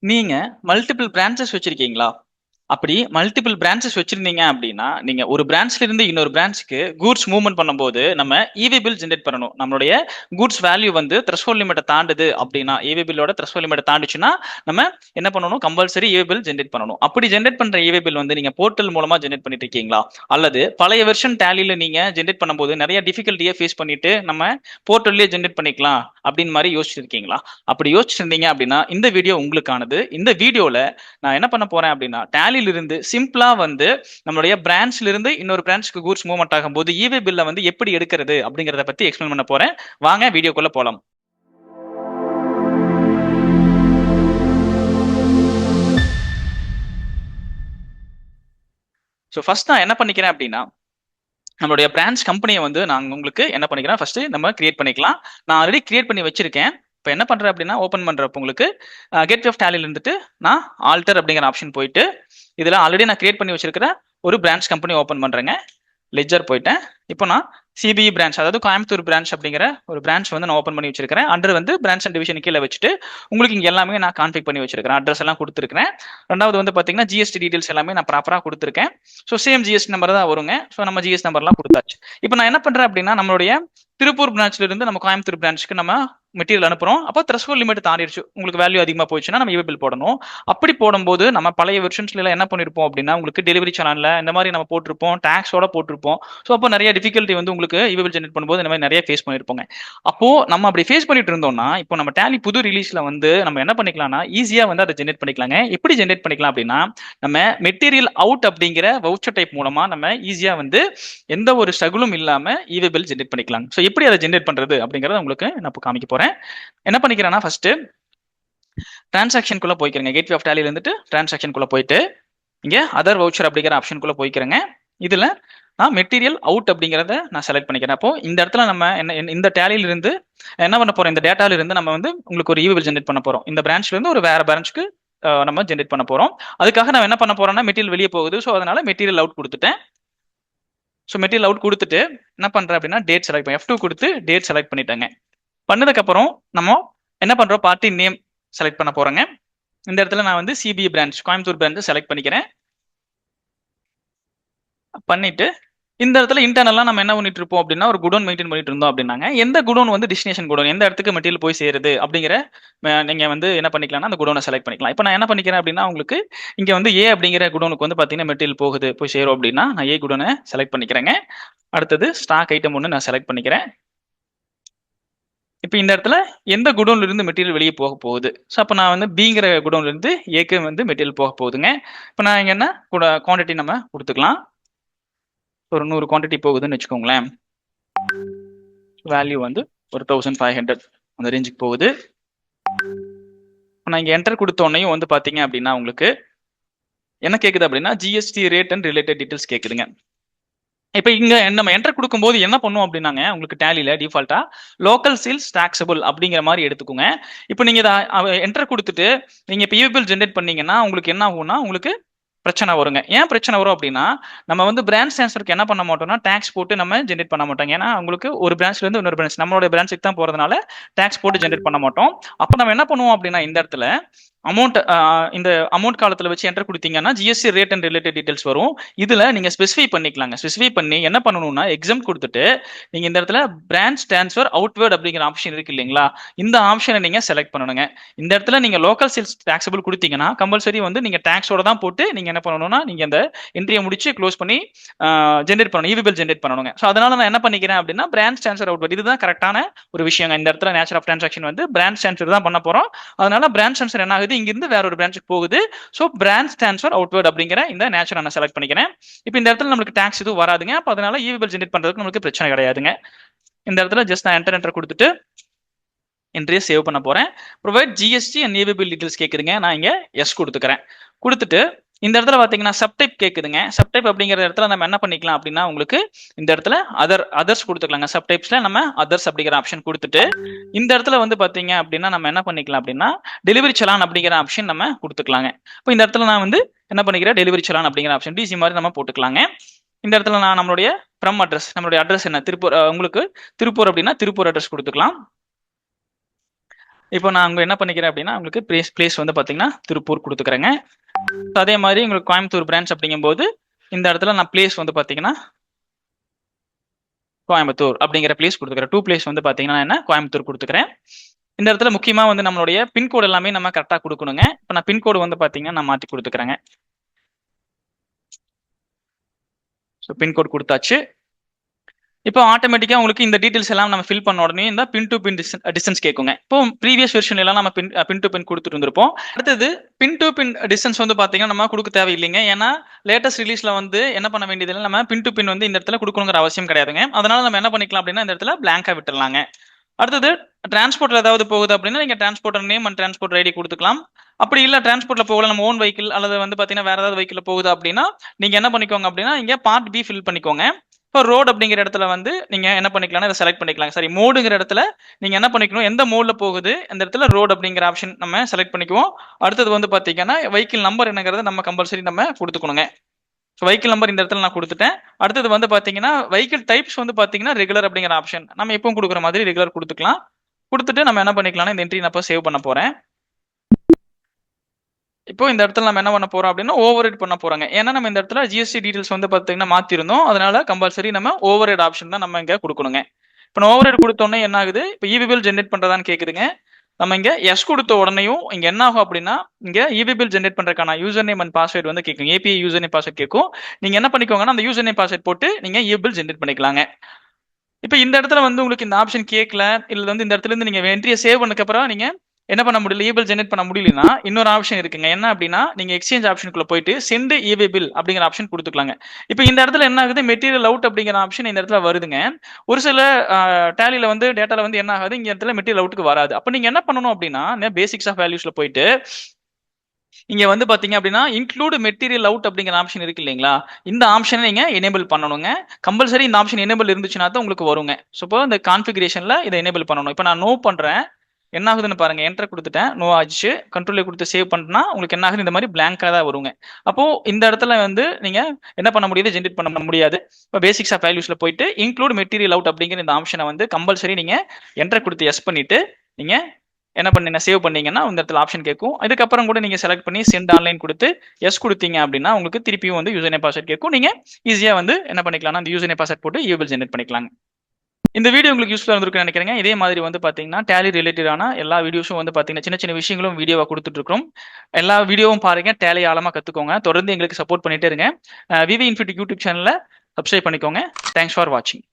நீங்க multiple branches வச்சிருக்கீங்களா? அப்படி மல்டிபிள் பிரான்ச்சஸ் வச்சிருந்தீங்க அப்படின்னா, நீங்க ஒரு பிரான்ச்ல இருந்து இன்னொரு பிரான்ச்சுக்கு கூட்ஸ் மூவ்மெண்ட் பண்ணும்போது, நம்ம ஈவே பில் ஜெனரேட் பண்ணணும். நம்மளுடைய கூட்ஸ் வேல்யூ வந்து த்ரெஷ்ஹோல்ட் லிமிட்ட தாண்டுது அப்படின்னா, ஈவே பில்லோட த்ரெஷ்ஹோல்ட் லிமிட்ட தாண்டுச்சுன்னா, நம்ம என்ன பண்ணணும்? கம்பல்சரி ஈவே பில் ஜெனரேட் பண்ணணும். அப்படி ஜெனரேட் பண்ற ஈவே பில் வந்து நீங்க போர்ட்டல் மூலமா ஜெனரேட் பண்ணிட்டு இருக்கீங்களா? அல்லது பழைய வெர்ஷன் டேலில நீங்க ஜெனரேட் பண்ணும்போது நிறைய டிஃபிகல்ட்டியை ஃபேஸ் பண்ணிட்டு நம்ம போர்ட்டல்லே ஜெனரேட் பண்ணிக்கலாம் அப்படின்னு மாதிரி யோசிச்சிருக்கீங்களா? அப்படி யோசிச்சிருந்தீங்க அப்படின்னா, இந்த வீடியோ உங்களுக்கானது. இந்த வீடியோல நான் என்ன பண்ண போறேன் அப்படின்னா, டேலில இருந்து சிம்பிளா வந்து நம்மளுடைய பிரான்ச்ல இருந்து இன்னொரு பிரான்ச்சுக்கு கூட்ஸ் மூவ்மெண்ட் ஆகும்போது ஈவே பில்ல வந்து எப்படி எடுக்கிறது அப்படிங்கறத பத்தி எக்ஸ்பிளைன் பண்ண போறேன். வாங்க வீடியோக்குள்ள போலாம். ஸோ ஃபர்ஸ்ட் நான் என்ன பண்ணிக்கிறேன் அப்படின்னா, நம்மளுடைய பிரான்ச் கம்பெனியை வந்து நான் உங்களுக்கு என்ன பண்ணிக்கிறேன், ஃபர்ஸ்ட் நம்ம கிரியேட் பண்ணிக்கலாம். நான் ஆல்ரெடி கிரியேட் பண்ணி வச்சிருக்கேன். இப்போ என்ன பண்றேன் அப்படின்னா, ஓப்பன் பண்றப்ப உங்களுக்கு கேட்வே ஆஃப் டேலில இருந்துட்டு நான் ஆல்டர் அப்படிங்கிற ஆப்ஷன் போயிட்டு, இதுல ஆல்ரெடி நான் கிரியேட் பண்ணி வச்சிருக்கிற ஒரு பிரான்ச் கம்பெனி ஓப்பன் பண்றேங்க. லெட்ஜர் போயிட்டேன். இப்போ நான் சிபிஇ பிரான்ச், அதாவது கோயம்புத்தூர் பிரான்ச் அப்படிங்கிற ஒரு பிரான்ச் வந்து நான் ஓப்பன் பண்ணி வச்சிருக்கிறேன். அண்டர் வந்து பிரான்ச் அண்ட் டிவிஷன் கீழே வச்சுட்டு உங்களுக்கு இங்க எல்லாமே நான் கான்ஃபிக் பண்ணி வச்சிருக்கிறேன். அட்ரஸ் எல்லாம் கொடுத்துருக்கேன். ரெண்டாவது வந்து பாத்தீங்கன்னா ஜிஎஸ்டி டீடைல்ஸ் எல்லாமே நான் ப்ராப்பரா கொடுத்துருக்கேன். ஸோ சேம் ஜிஎஸ்டி நம்பர் தான் வருங்க. ஸோ நம்ம ஜிஎஸ்டி நம்பர்லாம் கொடுத்தாச்சு. இப்போ நான் என்ன பண்றேன் அப்படின்னா, நம்மளுடைய திருப்பூர் பிரான்ச்ல இருந்து நம்ம கோயம்புத்தூர் பிரான்ச்சுக்கு நம்ம மெட்டீரியல் அனுப்புறோம். அப்போ த்ரெஷ்ஹோல்ட் லிமிட் தாண்டிடுச்சு, உங்களுக்கு வேல்யூ அதிகமா போயிடுச்சுன்னா நம்ம ஈவே பில் போடணும். அப்படி போடும்போது நம்ம பழைய வெர்ஷன்ஸ்ல எல்லாம் என்ன பண்ணிருப்போம் அப்படின்னா, உங்களுக்கு டெலிவரி சேனல்ல இந்த மாதிரி நம்ம போட்டிருப்போம், டாக்ஸோட போட்டிருப்போம். ஸோ அப்போ நிறைய டிஃபிகல்ட்டி வந்து உங்களுக்கு ஈவே பில் ஜெனரேட் பண்ணும்போது இந்த மாதிரி நிறைய ஃபேஸ் பண்ணிருப்போங்க. அப்போ நம்ம அப்படி ஃபேஸ் பண்ணிட்டு இருந்தோம்னா, இப்போ நம்ம டேலி புது ரிலீஸ்ல வந்து நம்ம என்ன பண்ணிக்கலாம்னா, ஈஸியா வந்து அதை ஜெனரேட் பண்ணிக்கலாங்க. எப்படி ஜெனரேட் பண்ணிக்கலாம் அப்படின்னா, நம்ம மெட்டீரியல் அவுட் அப்படிங்கிற வவுச்சர் டைப் மூலமா நம்ம ஈஸியா வந்து எந்த ஒரு ஸ்ட்ரகிளும் இல்லாம ஈவே பில் ஜெனரேட் பண்ணிக்கலாம். ஸோ எப்படி அதை ஜெனரேட் பண்றது அப்படிங்கறத உங்களுக்கு நான் இப்போ காமிக்க போறேன். என்ன பண்ணிக்கிறேன்னா, ஃபர்ஸ்ட் டிரான்சாக்ஷனுக்குள்ள போய்க்கிறேங்க. கேட்வே ஆஃப் டேலில இருந்துட்டு டிரான்சாக்ஷனுக்குள்ள போயிட்டு இங்க அதர் வவுச்சர் அப்படிங்கிற ஆப்ஷனுக்குள்ள போய்க்கிறேங்க. இதுல நான் மெட்டீரியல் அவுட் அப்படிங்கிறத நான் செலக்ட் பண்ணிக்கிறேன். அப்போ இந்த இடத்துல நம்ம இந்த டேலில இருந்து என்ன பண்ண போறோம், இந்த டேட்டால இருந்து நம்ம வந்து உங்களுக்கு ஒரு ஈவே பில் ஜெனரேட் பண்ண போறோம். இந்த பிரான்ச்ல இருந்து ஒரு வேற பிரான்ச்சுக்கு நம்ம ஜெனரேட் பண்ண போறோம். அதுக்காக நான் என்ன பண்ண போறேன்னா, மெட்டீரியல் வெளியே போகுது. ஸோ அதனால மெட்டீரியல் அவுட் கொடுத்துட்டேன். ஸோ மெட்டீரியல் அவுட் கொடுத்துட்டு என்ன பண்றேன் அப்படின்னா, டேட் செலக்ட் பண்ணி F2 கொடுத்து டேட் செலக்ட் பண்ணிட்டேங்க. பண்ணதுக்கு அப்புறம் நம்ம என்ன பண்றோம், பார்ட்டி நேம் செலக்ட் பண்ண போறேங்க. இந்த இடத்துல நான் வந்து CBE branch Coimbatore branch select பண்ணிக்கிறேன். பண்ணிட்டு இந்த இடத்துல இன்டர்னலா நம்ம என்ன பண்ணிட்டு இருப்போம் அப்படின்னா, ஒரு குடோன் மெயின்டைன் பண்ணிட்டு இருந்தோம் அப்படின்னாங்க. எந்த குடோன் வந்து டெஸ்டினேஷன் குடோன், எந்த இடத்துக்கு மெட்டீரியல் போய் சேருது அப்படிங்கிற நீங்க வந்து என்ன பண்ணிக்கலாம்னா, அந்த குடோனை செலக்ட் பண்ணிக்கலாம். இப்போ நான் என்ன பண்ணிக்கிறேன் அப்படின்னா, உங்களுக்கு இங்க வந்து ஏ அப்படிங்கிற குடோனுக்கு வந்து பாத்தீங்கன்னா மெட்டீரியல் போகுது, போய் சேரும் அப்படின்னா நான் ஏ குடோனை செலக்ட் பண்ணிக்கிறேங்க. அடுத்தது ஸ்டாக் ஐட்டம் ஒன்று நான் செலக்ட் பண்ணிக்கிறேன். இப்போ இந்த இடத்துல எந்த குடோன்ல இருந்து மெட்டீரியல் வெளியே போக போகுது. ஸோ அப்போ நான் வந்து பிங்கிற குடோன்ல இருந்து ஏக்கு வந்து மெட்டீரியல் போக போகுதுங்க. இப்போ நான் இங்க என்ன குவான்டிட்டி நம்ம கொடுத்துக்கலாம். ஒரு 100 குவான்டிட்டி போகுதுன்னு வச்சுக்கோங்களேன். வேல்யூ வந்து ஒரு 1500 அந்த ரேஞ்சுக்கு போகுது. நான் இங்க என்டர் கொடுத்தோன்னையும் வந்து பாத்தீங்க அப்படின்னா, உங்களுக்கு என்ன கேக்குது அப்படின்னா, GST rate and related details கேக்குதுங்க. இப்போ இங்க நம்ம என்டர் கொடுக்கும்போது என்ன பண்ணும் அப்படின்னாங்க, உங்களுக்கு டேலில டிஃபால்ட்டா லோக்கல் சேல்ஸ் டாக்ஸபிள் அப்படிங்கிற மாதிரி எடுத்துக்கோங்க. இப்போ நீங்க இதை என்டர் கொடுத்துட்டு நீங்க இப்போ ஈவே பில் ஜென்ரேட் பண்ணீங்கன்னா உங்களுக்கு என்ன ஆகும்னா, உங்களுக்கு பிரச்சனை வருங்க. ஏன் பிரச்சனை வரும் அப்படின்னா, நம்ம வந்து பிரான்ச் ட்ரான்ஸ்ஃபருக்கு என்ன பண்ண மாட்டோம்னா, டாக்ஸ் போட்டு நம்ம ஜென்ரேட் பண்ண மாட்டோம். ஏன்னா உங்களுக்கு ஒரு பிரான்ச்ல இருந்து இன்னொரு பிரான்ச், நம்மளோட பிரான்ச்சுக்கு தான் போறதுனால டாக்ஸ் போட்டு ஜென்ரேட் பண்ண மாட்டோம். அப்போ நம்ம என்ன பண்ணுவோம் அப்படின்னா, இந்த இடத்துல அமௌண்ட் இந்த அமௌண்ட் காலத்துல வச்சு என்டர் கொடுத்தீங்கன்னா GST rate and related details வரும். இதுல நீங்க ஸ்பெசிஃபை பண்ணிக்கலாங்க. ஸ்பெசிஃபை பண்ணி என்ன பண்ணணும்னா, எக்ஸாம் கொடுத்துட்டு நீங்க இந்த இடத்துல பிரான்ச் ட்ரான்ஸ்ஃபர் அவுட்வேர்ட் அப்படிங்கிற ஆப்ஷன் இருக்கு இல்லைங்களா, இந்த ஆப்ஷனை நீங்க செலக்ட் பண்ணணுங்க. இந்த இடத்துல நீங்க லோக்கல் சேல்ஸ் டாக்ஸபிள் கொடுத்தீங்கன்னா கம்பல்சரி வந்து நீங்க டாக்ஸோட தான் போட்டு நீங்க என்ன பண்ணணும்னா, நீங்க அந்த என்ட்ரியை முடிச்சு க்ளோஸ் பண்ணி ஜென்ரேட் பண்ணணும், ஈவே பில் ஜென்ரேட் பண்ணணுங்க. ஸோ அதனால நான் என்ன பண்ணிக்கிறேன் அப்படின்னா, பிரான்ச் ட்ரான்ஸ்ஃபர் அவுட்வேர்ட் இதுதான் கரெக்டான ஒரு விஷயங்க. இந்த இடத்துல நேச்சர் ஆஃப் டிரான்சாக்ஷன் வந்து பிரான்ச் ட்ரான்ஸ்ஃபர் தான் பண்ண போறோம். அதனால பிரான்ச் ட்ரான்ஸ்ஃபர் என்ன ஆகுது, இங்கிருந்து வேற ஒரு பிரான்ச்சுக்கு போகுது. ஸோ பிரான்ச் ட்ரான்ஸ்ஃபர் அவுட்வேர்ட் அப்படிங்கிற இந்த நேச்சர் நான் செலக்ட் பண்ணிக்கிறேன். இப்போ இந்த இடத்துல நமக்கு டாக்ஸ் எதுவும் வராதுங்க. அப்போ அதனால ஈவே பில் ஜென்ரேட் பண்றதுக்கு நமக்கு பிரச்சனை கிடையாதுங்க. இந்த இடத்துல ஜஸ்ட் நான் என்டர் கொடுத்துட்டு என்ட்ரியை சேவ் பண்ண போறேன். Provide GST and e way bill details கேக்குதுங்க. நான் இங்க எஸ் கொடுத்துக்கிறேன். கொடுத்துட்டு இந்த இடத்துல பாத்தீங்கன்னா சப்டைப் கேக்குதுங்க. சப்டைப் அப்படிங்கிற இடத்துல நம்ம என்ன பண்ணிக்கலாம் அப்படின்னா, உங்களுக்கு இந்த இடத்துல அதர்ஸ் கொடுத்துக்கலாங்க. சப்டைப்ஸ்ல நம்ம அதர்ஸ் அப்படிங்கிற ஆப்ஷன் கொடுத்துட்டு இந்த இடத்துல வந்து பாத்தீங்க அப்படின்னா நம்ம என்ன பண்ணிக்கலாம் அப்படின்னா, டெலிவரி சலான் அப்படிங்கிற ஆப்ஷன் நம்ம கொடுத்துக்கலாங்க. இப்போ இந்த இடத்துல நான் வந்து என்ன பண்ணிக்கிறேன், டெலிவரி சலான் அப்படிங்கிற ஆப்ஷன் டிசி மாதிரி நம்ம போட்டுக்கலாங்க. இந்த இடத்துல நான் நம்மளுடைய ஃப்ரம் அட்ரஸ், நம்மளுடைய அட்ரஸ் என்ன திருப்பூர், உங்களுக்கு திருப்பூர் அப்படின்னா திருப்பூர் அட்ரஸ் கொடுத்துக்கலாம். இப்போ நான் அங்க என்ன பண்ணிக்கிறேன் அப்படின்னா உங்களுக்கு பிளேஸ் வந்து பாத்தீங்கன்னா திருப்பூர் கொடுத்துக்கிறேங்க. அதே மாதிரி உங்களுக்கு கோயம்புத்தூர் பிரான்ச் அப்படிங்கும்போது இந்த இடத்துல நான் பிளேஸ் வந்து பாத்தீங்கன்னா கோயம்புத்தூர் அப்படிங்கிற பிளேஸ் கொடுத்துக்கிறேன். 2 பிளேஸ் வந்து பாத்தீங்கன்னா என்ன கோயம்புத்தூர் கொடுத்துக்கிறேன். இந்த இடத்துல முக்கியமா வந்து நம்மளுடைய பின்கோடு எல்லாமே நம்ம கரெக்டா கொடுக்கணுங்க. இப்போ நான் பின்கோடு வந்து பாத்தீங்கன்னா நான் மாத்தி கொடுத்துக்கிறேங்க. ஸோ பின்கோட் கொடுத்தாச்சு. இப்போ ஆட்டோமேட்டிக்கா உங்களுக்கு இந்த டீடைல்ஸ் எல்லாம் நம்ம ஃபில் பண்ண உடனே இந்த பின் டு பின் டிஸ்டன்ஸ் கேட்குங்க. இப்போ ப்ரீவியஸ் வெர்ஷன் எல்லாம் நம்ம பின் டு பின் கொடுத்துட்டு இருந்திருப்போம். அடுத்தது பின் டு பின் டிஸ்டன்ஸ் வந்து பாத்தீங்கன்னா நம்ம கொடுக்க தேவையில்லைங்க. ஏன்னா லேட்டஸ்ட் ரிலீஸ்ல வந்து என்ன பண்ண வேண்டியதில்லை, நம்ம பின் டு பின் வந்து இந்த இடத்துல கொடுக்கணுங்கிற அவசியம் கிடையாதுங்க. அதனால நம்ம என்ன பண்ணிக்கலாம் அப்படின்னா இந்த இடத்துல பிளாங்கா விட்டுறலாங்க. அடுத்தது டிரான்ஸ்போர்ட்ல ஏதாவது போகுது அப்படின்னா நீங்க transporter name and transport ID கொடுத்துக்கலாம். அப்படி இல்ல டிரான்ஸ்போர்ட்ல போகல, நம்ம ஓன் வெஹிக்கிள் அல்லது வந்து பாத்தீங்கன்னா வேற ஏதாவது வெஹிக்கிள் போகுது அப்படின்னா நீங்க என்ன பண்ணிக்கோங்க அப்படின்னா இங்க பார்ட் பி ஃபில் பண்ணிக்கோங்க. இப்போ ரோடு அப்படிங்கிற இடத்துல வந்து நீங்க என்ன பண்ணிக்கலாம், இதை செலக்ட் பண்ணிக்கலாம். சரி, மோடுங்கிற இடத்துல நீங்க என்ன பண்ணிக்கணும், எந்த மோட்ல போகுது அந்த இடத்துல ரோடு அப்படிங்கிற ஆப்ஷன் நம்ம செலக்ட் பண்ணிக்குவோம். அடுத்தது வந்து பாத்தீங்கன்னா வெஹிக்கிள் நம்பர் என்னங்கிறத நம்ம கம்பல்சரி நம்ம கொடுத்துக்கணுங்க. வெஹிக்கிள் நம்பர் இந்த இடத்துல நான் கொடுத்துட்டேன். அடுத்தது வந்து பாத்தீங்கன்னா வெஹிக்கிள் டைப்ஸ் வந்து பாத்தீங்கன்னா ரெகுலர் அப்படிங்கிற ஆப்ஷன் நம்ம எப்பவும் கொடுக்குற மாதிரி ரெகுலர் கொடுத்துக்கலாம். கொடுத்துட்டு நம்ம என்ன பண்ணிக்கலாம்னா இந்த என்ட்ரி நான் இப்போ சேவ் பண்ண போறேன். இப்போ இந்த இடத்துல நம்ம என்ன பண்ண போறோம் அப்படின்னா ஓவர் ரைட் பண்ண போறாங்க. ஏன்னா நம்ம இந்த இடத்துல ஜிஎஸ்டி டீடைல்ஸ் வந்து பாத்தீங்கன்னா மாத்திருந்தோம். அதனால கம்பல்சரி நம்ம ஓவர் ரைட் ஆப்ஷன் தான் நம்ம இங்க கொடுக்கணுங்க. இப்போ நான் ஓவர் ரைட் கொடுத்தோன்னே என்ன ஆகுது, இப்போ இபி பில் ஜென்ரேட் பண்றதான்னு கேக்குதுங்க. நம்ம இங்க எஸ் கொடுத்த உடனேயும் இங்க என்ன ஆகும் அப்படின்னா இங்க இபி பில் ஜென்ரேட் பண்றதுக்கான யூசர் நேம் அண்ட் பாஸ்வேர்டு வந்து கேட்கும். ஏபிஐ யூசர் நேம் பாஸ்வேர்ட் கேட்கும். நீங்க என்ன பண்ணிக்கோங்கன்னா அந்த யூசர் நேம் பாஸ்வேர்ட் போட்டு நீங்க இபி பில் ஜென்ரேட் பண்ணிக்கலாங்க. இப்போ இந்த இடத்துல வந்து உங்களுக்கு இந்த ஆப்ஷன் கேட்கல, இல்ல வந்து இந்த இடத்துல இருந்து நீங்க என்ட்ரியை சேவ் பண்ணதுக்கு அப்புறம் நீங்க என்ன பண்ண முடியல, இபில் ஜெனரேட் பண்ண முடியலன்னா இன்னொரு ஆப்ஷன் இருக்குங்க. என்ன அப்படின்னா நீங்க எக்ஸ்சேஞ்ச் ஆப்ஷனுக்குள்ள போயிட்டு சென்ட் இபி பில் அப்படிங்கிற ஆப்ஷன் கொடுத்துக்கலாங்க. இப்போ இந்த இடத்துல என்ன ஆகுது, மெட்டீரியல் அவுட் அப்படிங்கிற ஆப்ஷன் இந்த இடத்துல வருதுங்க. ஒரு சில டேலியில வந்து டேட்டால வந்து என்ன ஆகுது, இங்க இடத்துல மெட்டீரியல் அவுட்டுக்கு வராது. அப்ப நீங்க என்ன பண்ணணும் அப்படின்னா பேசிக்ஸ் ஆஃப் வேல்யூஸ்ல போயிட்டு இங்க வந்து பாத்தீங்க அப்படின்னா இன்க்ளூட் மெட்டீரியல் அவுட் அப்படிங்கிற ஆப்ஷன் இருக்கு இல்லைங்களா, இந்த ஆப்ஷனை நீங்க எனேபிள் பண்ணணுங்க. கம்பல்சரி இந்த ஆப்ஷன் எனேபிள் இருந்துச்சுன்னா தான் உங்களுக்கு வருங்க. ஸோ இப்போ இந்த கான்ஃபிகரேஷன்ல இதை எனேபிள் பண்ணணும். இப்போ நான் நோ பண்றேன், என்ன ஆகுதுன்னு பாருங்க. என்டர் கொடுத்துட்டேன், நோ ஆச்சு. கண்ட்ரோல் கொடுத்து சேவ் பண்ணா உங்களுக்கு என்ன ஆகுது, இந்த மாதிரி பிளாங்கா தான் வருங்க. அப்போ இந்த இடத்துல வந்து நீங்க என்ன பண்ண முடியாது, ஜென்ரேட் பண்ண முடியாது. இப்போ பேசிக்ஸ் ஆஃப் வேல்யூஸ்ல போயிட்டு இன்க்ளூட் மெட்டீரியல் அவுட் அப்படிங்கிற இந்த ஆப்ஷனை வந்து கம்பல்சரி நீங்க என்டர் கொடுத்து எஸ் பண்ணிட்டு நீங்க என்ன பண்ணீங்க, சேவ் பண்ணீங்கன்னா இந்த இடத்துல ஆப்ஷன் கேட்கும். இதுக்கப்புறம் கூட நீங்க செலக்ட் பண்ணி சென்ட் ஆன்லைன் கொடுத்து எஸ் கொடுத்தீங்க அப்படின்னா உங்களுக்கு திருப்பியும் வந்து யூசர் நேம் பாஸ்வேர்ட் கேட்கும். நீங்க ஈஸியா வந்து என்ன பண்ணிக்கலாம், அந்த யூசர் நேம் பாஸ்வேர்ட் போட்டு இபில் ஜென்ரேட் பண்ணிக்கலாம். இந்த வீடியோ உங்களுக்கு யூஸ்ஃபுல்லா இருந்திருக்குன்னு நினைக்கிறேங்க. இதே மாதிரி வந்து பாத்தீங்கன்னா டேலி ரிலேட்டடான எல்லா வீடியோஸும் வந்து பாத்தீங்கன்னா சின்ன சின்ன விஷயங்களும் வீடியோவா கொடுத்துட்டு இருக்கோம். எல்லா வீடியோவும் பாருங்க, டேலி ஆழமா கத்துக்கோங்க. தொடர்ந்து எங்களுக்கு சப்போர்ட் பண்ணிட்டே இருங்க. விவி இன்ஃபினிட்டி யூடியூப் சேனல்ல சப்ஸ்கிரைப் பண்ணிக்கோங்க. தேங்க்ஸ் ஃபார் வாட்சிங்.